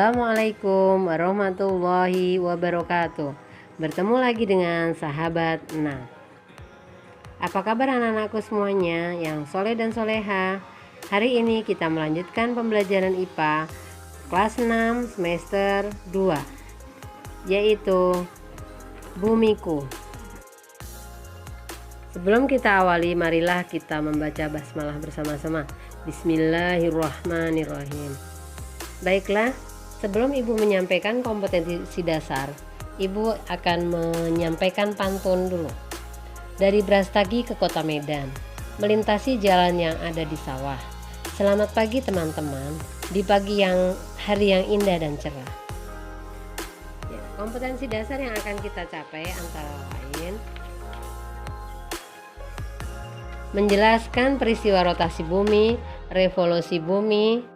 Assalamualaikum warahmatullahi wabarakatuh. Bertemu lagi dengan sahabat Nah. Apa kabar anak-anakku semuanya yang soleh dan soleha? Hari ini kita melanjutkan pembelajaran IPA kelas 6 semester 2, yaitu Bumiku. Sebelum kita awali, marilah kita membaca basmalah bersama-sama. Bismillahirrahmanirrahim. Baiklah, sebelum Ibu menyampaikan kompetensi dasar, Ibu akan menyampaikan pantun dulu. Dari Brastagi ke Kota Medan, melintasi jalan yang ada di sawah. Selamat pagi teman-teman, di pagi hari yang indah dan cerah. Kompetensi dasar yang akan kita capai antara lain menjelaskan peristiwa rotasi bumi, revolusi bumi,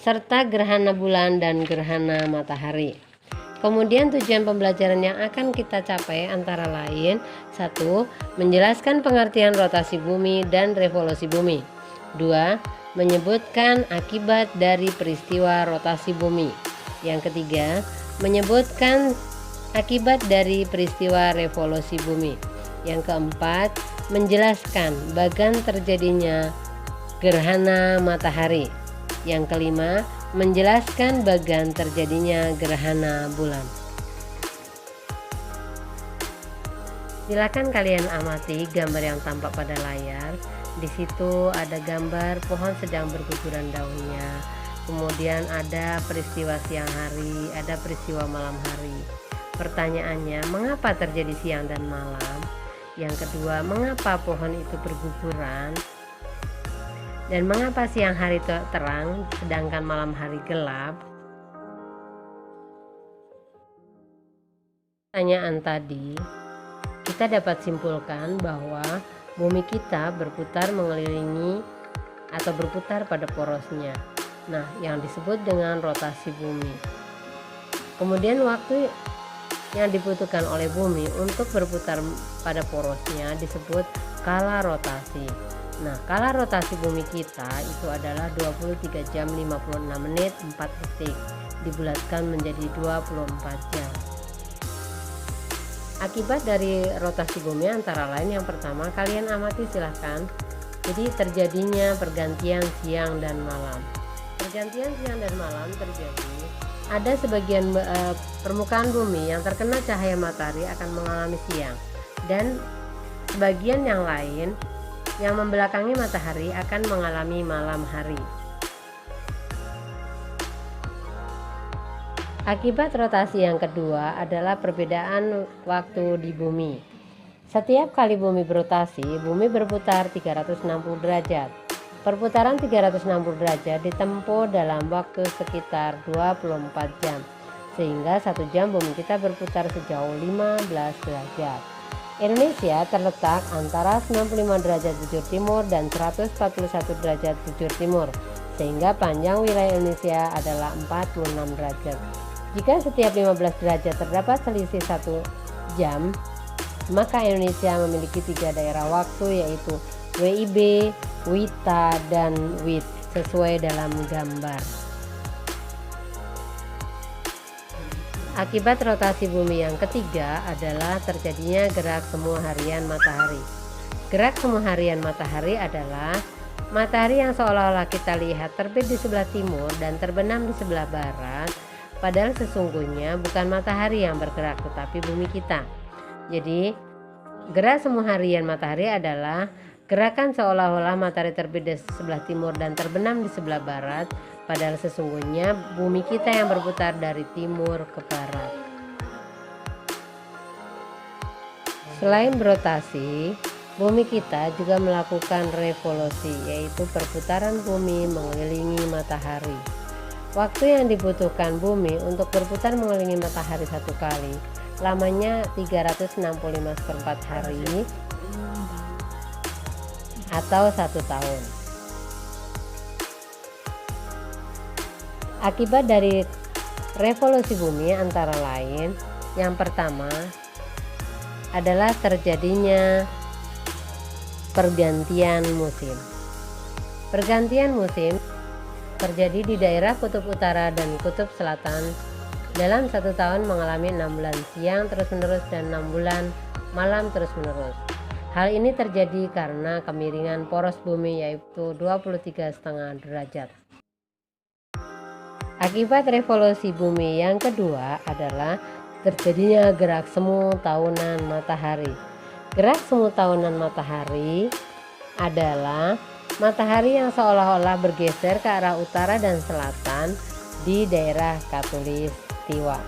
serta gerhana bulan dan gerhana matahari. Kemudian tujuan pembelajaran yang akan kita capai antara lain: 1. Menjelaskan pengertian rotasi bumi dan revolusi bumi. 2. Menyebutkan akibat dari peristiwa rotasi bumi. Yang ketiga, menyebutkan akibat dari peristiwa revolusi bumi. Yang keempat, menjelaskan bagan terjadinya gerhana matahari. Yang kelima, menjelaskan bagan terjadinya gerhana bulan. Silakan kalian amati gambar yang tampak pada layar. Di situ ada gambar pohon sedang berguguran daunnya. Kemudian ada peristiwa siang hari, ada peristiwa malam hari. Pertanyaannya, mengapa terjadi siang dan malam? Yang kedua, mengapa pohon itu berguguran? Dan mengapa siang hari terang sedangkan malam hari gelap? Pertanyaan tadi kita dapat simpulkan bahwa bumi kita berputar mengelilingi atau berputar pada porosnya. Nah, yang disebut dengan rotasi bumi. Kemudian waktu yang dibutuhkan oleh bumi untuk berputar pada porosnya disebut kala rotasi. Nah, kala rotasi bumi kita itu adalah 23 jam 56 menit 4 detik dibulatkan menjadi 24 jam. Akibat dari rotasi bumi antara lain, yang pertama, kalian amati silahkan. Jadi terjadinya pergantian siang dan malam. Pergantian siang dan malam terjadi. Ada sebagian permukaan bumi yang terkena cahaya matahari akan mengalami siang, dan sebagian yang lain yang membelakangi matahari akan mengalami malam hari. Akibat rotasi yang kedua adalah perbedaan waktu di bumi. Setiap kali bumi berotasi, bumi berputar 360 derajat. Perputaran 360 derajat ditempuh dalam waktu sekitar 24 jam, sehingga 1 jam bumi kita berputar sejauh 15 derajat. Indonesia terletak antara 95 derajat bujur timur dan 141 derajat bujur timur, sehingga panjang wilayah Indonesia adalah 46 derajat. Jika setiap 15 derajat terdapat selisih 1 jam, maka Indonesia memiliki 3 daerah waktu, yaitu WIB, WITA, dan WIT sesuai dalam gambar. Akibat rotasi bumi yang ketiga adalah terjadinya gerak semu harian matahari. Gerak semu harian matahari adalah matahari yang seolah-olah kita lihat terbit di sebelah timur dan terbenam di sebelah barat, padahal sesungguhnya bukan matahari yang bergerak tetapi bumi kita. Jadi, gerak semu harian matahari adalah gerakan seolah-olah matahari terbit di sebelah timur dan terbenam di sebelah barat, padahal sesungguhnya bumi kita yang berputar dari timur ke barat. Selain berotasi, bumi kita juga melakukan revolusi, yaitu perputaran bumi mengelilingi matahari. Waktu yang dibutuhkan bumi untuk berputar mengelilingi matahari satu kali lamanya 365/4 hari atau 1 tahun. Akibat dari revolusi bumi antara lain, yang pertama adalah terjadinya pergantian musim. Pergantian musim terjadi di daerah kutub utara dan kutub selatan dalam 1 tahun mengalami 6 bulan siang terus-menerus dan 6 bulan malam terus-menerus. Hal ini terjadi karena kemiringan poros bumi yaitu 23,5 derajat. Akibat revolusi bumi yang kedua adalah terjadinya gerak semu tahunan matahari. Gerak semu tahunan matahari adalah matahari yang seolah-olah bergeser ke arah utara dan selatan di daerah khatulistiwa.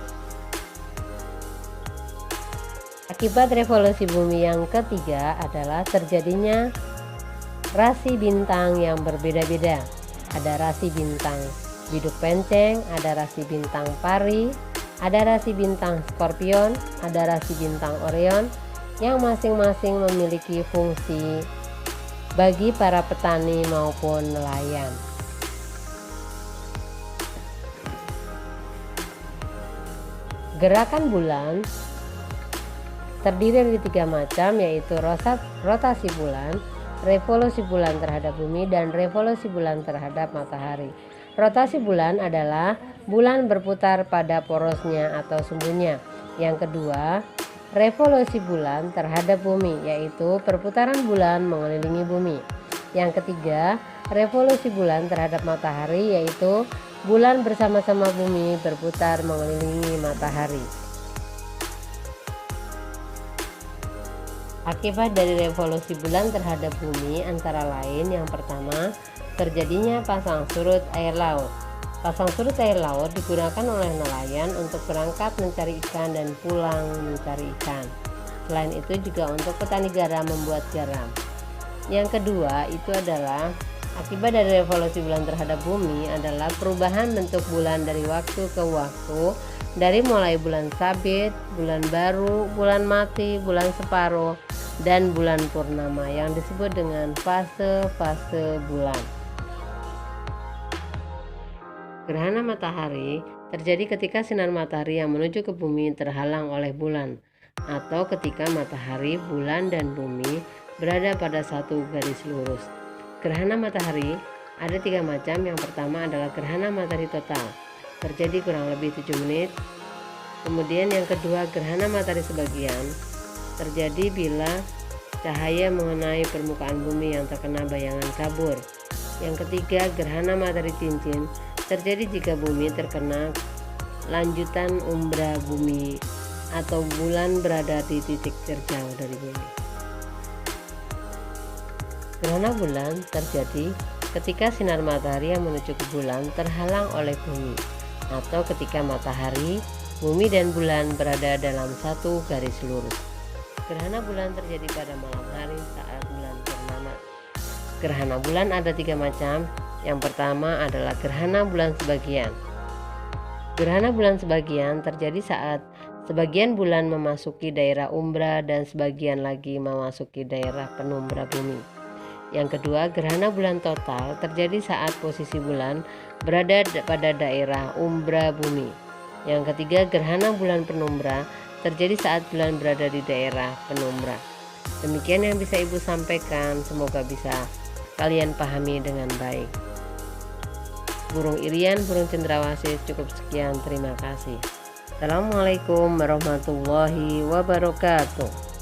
Akibat revolusi bumi yang ketiga adalah terjadinya rasi bintang yang berbeda-beda. Ada rasi bintang biduk penceng, ada rasi bintang pari, ada rasi bintang Skorpion, ada rasi bintang Orion yang masing-masing memiliki fungsi bagi para petani maupun nelayan. Gerakan bulan terdiri dari 3 macam, yaitu rotasi bulan, revolusi bulan terhadap bumi, dan revolusi bulan terhadap matahari. Rotasi bulan adalah bulan berputar pada porosnya atau sumbunya. Yang kedua, revolusi bulan terhadap bumi, yaitu perputaran bulan mengelilingi bumi. Yang ketiga, revolusi bulan terhadap matahari, yaitu bulan bersama-sama bumi berputar mengelilingi matahari. Akibat dari revolusi bulan terhadap bumi antara lain, yang pertama, terjadinya pasang surut air laut. Pasang surut air laut digunakan oleh nelayan untuk berangkat mencari ikan dan pulang mencari ikan. Selain itu juga untuk petani garam membuat garam. Yang kedua itu adalah akibat dari revolusi bulan terhadap bumi adalah perubahan bentuk bulan dari waktu ke waktu, dari mulai bulan sabit, bulan baru, bulan mati, bulan separuh, dan bulan purnama yang disebut dengan fase-fase bulan. Gerhana matahari terjadi ketika sinar matahari yang menuju ke bumi terhalang oleh bulan, atau ketika matahari, bulan, dan bumi berada pada satu garis lurus. Gerhana matahari ada 3 macam. Yang pertama adalah gerhana matahari total, terjadi kurang lebih 7 menit. Kemudian yang kedua, gerhana matahari sebagian, terjadi bila cahaya mengenai permukaan bumi yang terkena bayangan kabur. Yang ketiga, gerhana matahari cincin, terjadi jika bumi terkena lanjutan umbra bumi atau bulan berada di titik terjauh dari bumi. Gerhana bulan terjadi ketika sinar matahari yang menuju ke bulan terhalang oleh bumi, atau ketika matahari, bumi, dan bulan berada dalam satu garis lurus. Gerhana bulan terjadi pada malam hari saat bulan purnama. Gerhana bulan ada 3 macam. Yang pertama adalah gerhana bulan sebagian. Gerhana bulan sebagian terjadi saat sebagian bulan memasuki daerah umbra dan sebagian lagi memasuki daerah penumbra bumi. Yang kedua, gerhana bulan total terjadi saat posisi bulan berada pada daerah umbra bumi. Yang ketiga, gerhana bulan penumbra terjadi saat bulan berada di daerah penumbra. Demikian yang bisa Ibu sampaikan, semoga bisa kalian pahami dengan baik. Burung Irian, burung cendrawasih, cukup sekian, terima kasih. Assalamualaikum warahmatullahi wabarakatuh.